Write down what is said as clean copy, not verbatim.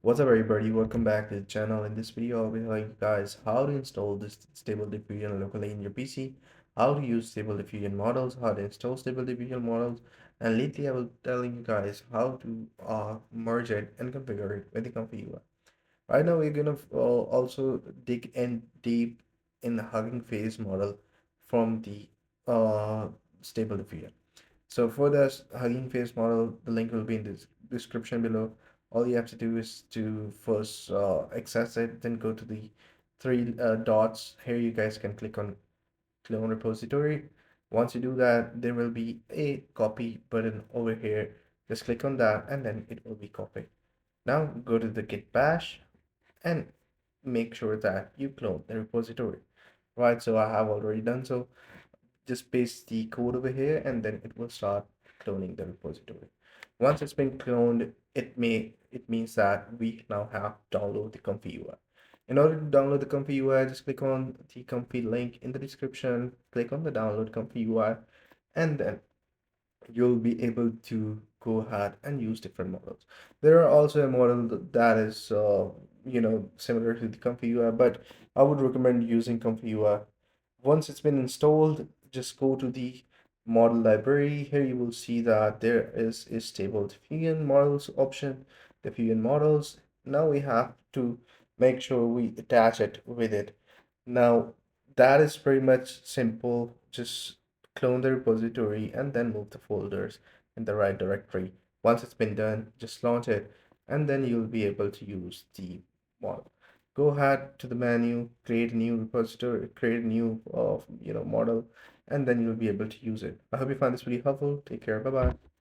What's up, everybody? Welcome back to the channel. In this video, I'll be telling you guys how to install this Stable Diffusion locally in your PC, how to use Stable Diffusion models, how to install Stable Diffusion models, and lately I will telling you guys how to merge it and configure it with the ComfyUI. Right now, we're gonna also dig in deep in the Hugging Face model from the Stable Diffusion. So for this Hugging Face model, the link will be in the description below. All you have to do is to first access it, then go to the three dots. Here you guys can click on clone repository. Once you do that, there will be a copy button over here. Just click on that and then it will be copied. Now go to the git bash and make sure that you clone the repository. Right, so I have already done so. Just paste the code over here and then it will start cloning the repository. Once it's been cloned, it means that we now have to download the ComfyUI. In order to download the ComfyUI, just click on the Comfy link in the description, click on the download ComfyUI, and then you'll be able to go ahead and use different models. There are also a model that is similar to the ComfyUI, but I would recommend using ComfyUI. Once it's been installed, just go to the model library. Here you will see that there is a stable diffusion models option, diffusion models. Now we have to make sure we attach it with it. Now that is pretty much simple. Just clone the repository and then move the folders in the right directory. Once it's been done, just launch it and then you'll be able to use the model. Go ahead to the menu, create a new repository, create a new model, and then you'll be able to use it. I hope you find this video helpful. Take care. Bye bye.